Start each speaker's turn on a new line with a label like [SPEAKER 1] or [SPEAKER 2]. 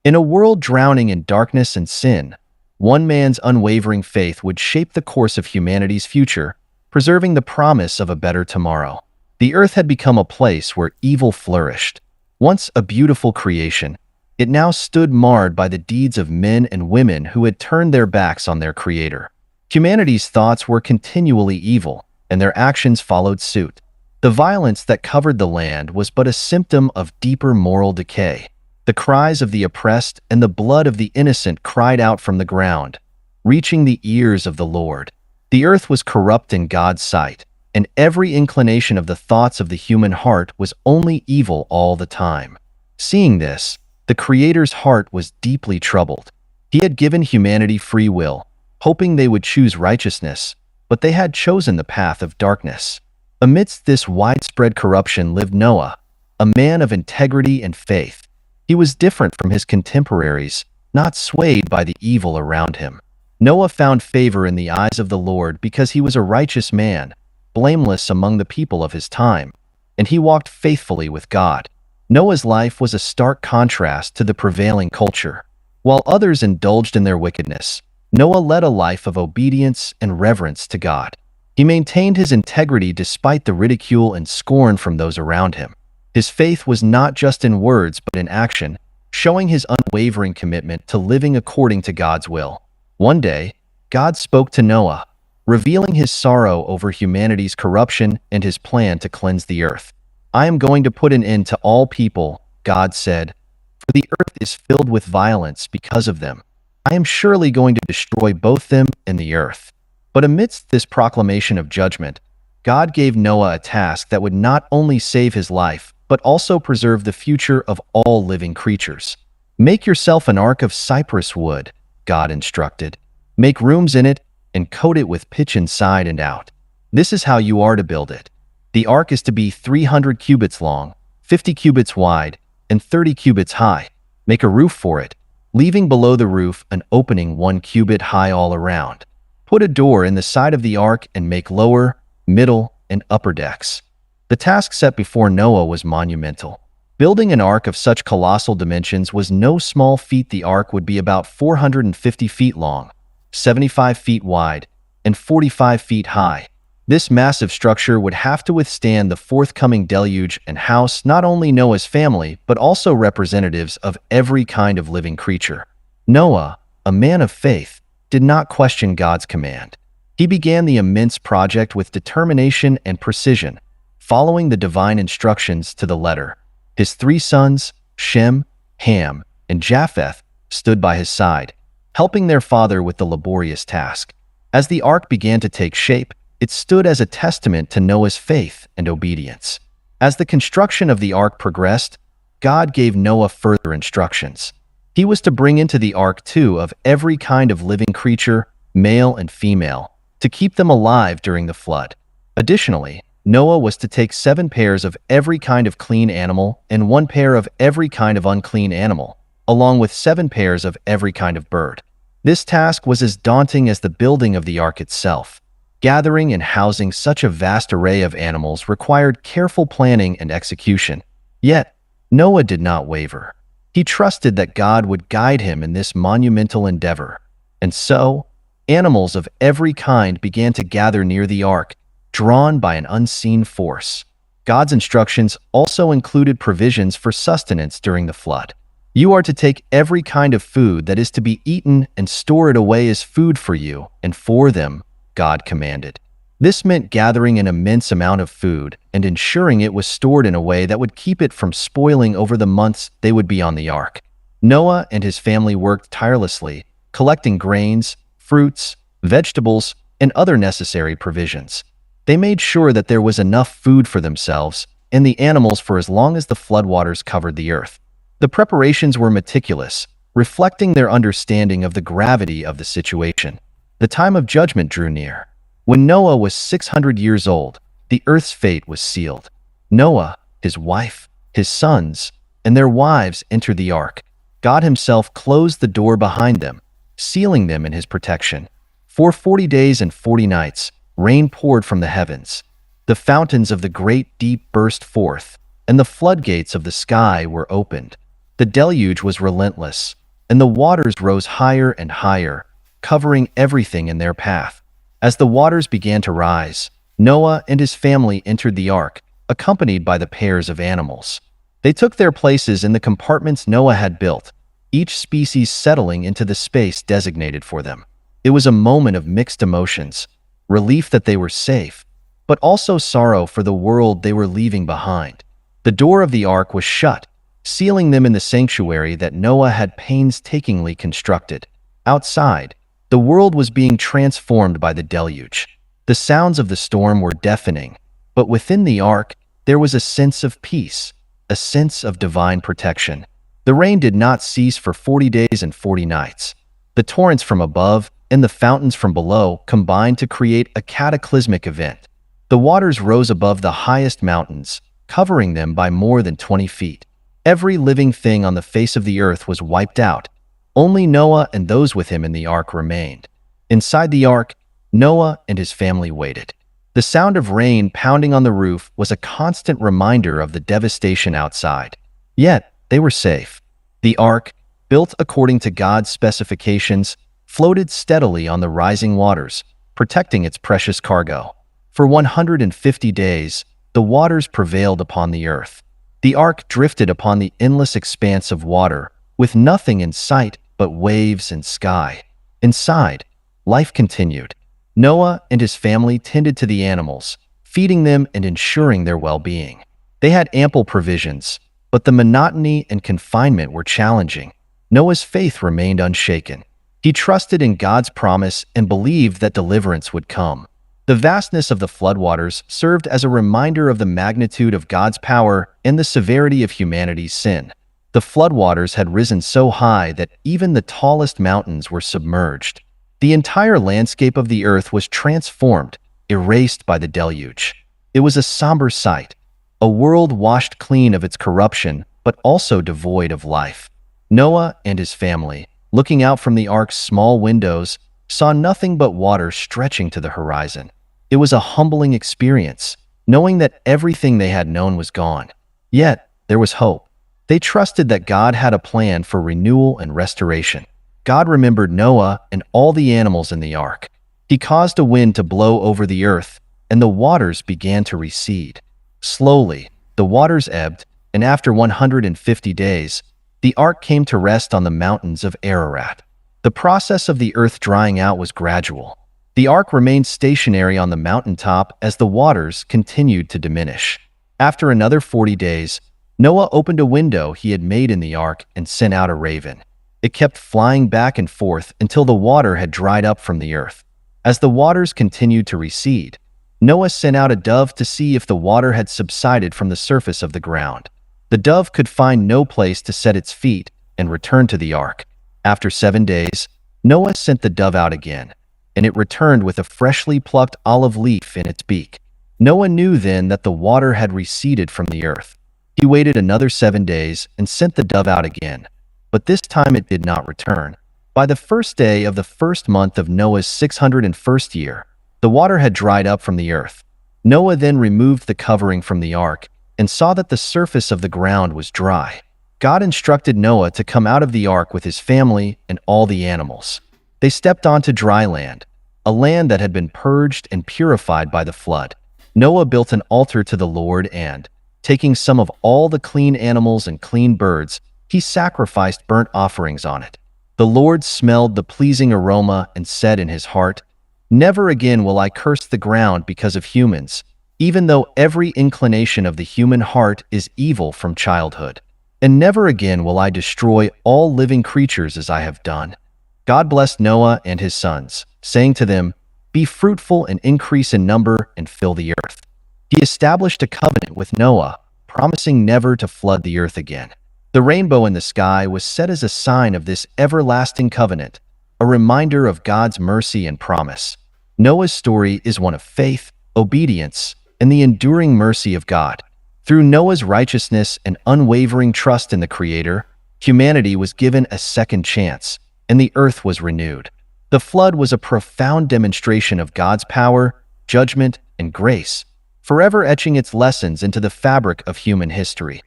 [SPEAKER 1] In a world drowning in darkness and sin, one man's unwavering faith would shape the course of humanity's future, preserving the promise of a better tomorrow. The earth had become a place where evil flourished. Once a beautiful creation, it now stood marred by the deeds of men and women who had turned their backs on their Creator. Humanity's thoughts were continually evil, and their actions followed suit. The violence that covered the land was but a symptom of deeper moral decay. The cries of the oppressed and the blood of the innocent cried out from the ground, reaching the ears of the Lord. The earth was corrupt in God's sight, and every inclination of the thoughts of the human heart was only evil all the time. Seeing this, the Creator's heart was deeply troubled. He had given humanity free will, hoping they would choose righteousness, but they had chosen the path of darkness. Amidst this widespread corruption lived Noah, a man of integrity and faith. He was different from his contemporaries, not swayed by the evil around him. Noah found favor in the eyes of the Lord because he was a righteous man, blameless among the people of his time, and he walked faithfully with God. Noah's life was a stark contrast to the prevailing culture. While others indulged in their wickedness, Noah led a life of obedience and reverence to God. He maintained his integrity despite the ridicule and scorn from those around him. His faith was not just in words but in action, showing his unwavering commitment to living according to God's will. One day, God spoke to Noah, revealing his sorrow over humanity's corruption and his plan to cleanse the earth. "I am going to put an end to all people," God said, "for the earth is filled with violence because of them. I am surely going to destroy both them and the earth." But amidst this proclamation of judgment, God gave Noah a task that would not only save his life, but also preserve the future of all living creatures. "Make yourself an ark of cypress wood," God instructed. "Make rooms in it and coat it with pitch inside and out. This is how you are to build it. The ark is to be 300 cubits long, 50 cubits wide, and 30 cubits high. Make a roof for it, leaving below the roof an opening 1 cubit high all around. Put a door in the side of the ark and make lower, middle, and upper decks." The task set before Noah was monumental. Building an ark of such colossal dimensions was no small feat. The ark would be about 450 feet long, 75 feet wide, and 45 feet high. This massive structure would have to withstand the forthcoming deluge and house not only Noah's family, but also representatives of every kind of living creature. Noah, a man of faith, did not question God's command. He began the immense project with determination and precision, following the divine instructions to the letter. His 3 sons, Shem, Ham, and Japheth, stood by his side, helping their father with the laborious task. As the ark began to take shape, it stood as a testament to Noah's faith and obedience. As the construction of the ark progressed, God gave Noah further instructions. He was to bring into the ark 2 of every kind of living creature, male and female, to keep them alive during the flood. Additionally, Noah was to take 7 pairs of every kind of clean animal and 1 pair of every kind of unclean animal, along with 7 pairs of every kind of bird. This task was as daunting as the building of the ark itself. Gathering and housing such a vast array of animals required careful planning and execution. Yet, Noah did not waver. He trusted that God would guide him in this monumental endeavor. And so, animals of every kind began to gather near the ark, drawn by an unseen force. God's instructions also included provisions for sustenance during the flood. "You are to take every kind of food that is to be eaten and store it away as food for you and for them," God commanded. This meant gathering an immense amount of food and ensuring it was stored in a way that would keep it from spoiling over the months they would be on the ark. Noah and his family worked tirelessly, collecting grains, fruits, vegetables, and other necessary provisions. They made sure that there was enough food for themselves and the animals for as long as the floodwaters covered the earth. The preparations were meticulous, reflecting their understanding of the gravity of the situation. The time of judgment drew near. When Noah was 600 years old, the earth's fate was sealed. Noah, his wife, his sons, and their wives entered the ark. God himself closed the door behind them, sealing them in his protection. For 40 days and 40 nights, rain poured from the heavens. The fountains of the great deep burst forth, and the floodgates of the sky were opened. The deluge was relentless, and the waters rose higher and higher, covering everything in their path. As the waters began to rise, Noah and his family entered the ark, accompanied by the pairs of animals. They took their places in the compartments Noah had built, each species settling into the space designated for them. It was a moment of mixed emotions, relief that they were safe, but also sorrow for the world they were leaving behind. The door of the ark was shut, sealing them in the sanctuary that Noah had painstakingly constructed. Outside, the world was being transformed by the deluge. The sounds of the storm were deafening, but within the ark, there was a sense of peace, a sense of divine protection. The rain did not cease for 40 days and 40 nights. The torrents from above and the fountains from below combined to create a cataclysmic event. The waters rose above the highest mountains, covering them by more than 20 feet. Every living thing on the face of the earth was wiped out. Only Noah and those with him in the ark remained. Inside the ark, Noah and his family waited. The sound of rain pounding on the roof was a constant reminder of the devastation outside. Yet, they were safe. The ark, built according to God's specifications, floated steadily on the rising waters, protecting its precious cargo. For 150 days, the waters prevailed upon the earth. The ark drifted upon the endless expanse of water, with nothing in sight but waves and sky. Inside, life continued. Noah and his family tended to the animals, feeding them and ensuring their well-being. They had ample provisions, but the monotony and confinement were challenging. Noah's faith remained unshaken. He trusted in God's promise and believed that deliverance would come. The vastness of the floodwaters served as a reminder of the magnitude of God's power and the severity of humanity's sin. The floodwaters had risen so high that even the tallest mountains were submerged. The entire landscape of the earth was transformed, erased by the deluge. It was a somber sight, a world washed clean of its corruption, but also devoid of life. Noah and his family, looking out from the ark's small windows, saw nothing but water stretching to the horizon. It was a humbling experience, knowing that everything they had known was gone. Yet, there was hope. They trusted that God had a plan for renewal and restoration. God remembered Noah and all the animals in the ark. He caused a wind to blow over the earth, and the waters began to recede. Slowly, the waters ebbed, and after 150 days, the ark came to rest on the mountains of Ararat. The process of the earth drying out was gradual. The ark remained stationary on the mountaintop as the waters continued to diminish. After another 40 days, Noah opened a window he had made in the ark and sent out a raven. It kept flying back and forth until the water had dried up from the earth. As the waters continued to recede, Noah sent out a dove to see if the water had subsided from the surface of the ground. The dove could find no place to set its feet and returned to the ark. After 7 days, Noah sent the dove out again, and it returned with a freshly plucked olive leaf in its beak. Noah knew then that the water had receded from the earth. He waited another 7 days and sent the dove out again, but this time it did not return. By the first day of the first month of Noah's 601st year, the water had dried up from the earth. Noah then removed the covering from the ark and saw that the surface of the ground was dry. God instructed Noah to come out of the ark with his family and all the animals. They stepped onto dry land, a land that had been purged and purified by the flood. Noah built an altar to the Lord and, taking some of all the clean animals and clean birds, he sacrificed burnt offerings on it. The Lord smelled the pleasing aroma and said in his heart, "Never again will I curse the ground because of humans, even though every inclination of the human heart is evil from childhood. And never again will I destroy all living creatures as I have done." God blessed Noah and his sons, saying to them, "Be fruitful and increase in number and fill the earth." He established a covenant with Noah, promising never to flood the earth again. The rainbow in the sky was set as a sign of this everlasting covenant, a reminder of God's mercy and promise. Noah's story is one of faith, obedience, and the enduring mercy of God. Through Noah's righteousness and unwavering trust in the Creator, humanity was given a second chance, and the earth was renewed. The flood was a profound demonstration of God's power, judgment, and grace, forever etching its lessons into the fabric of human history.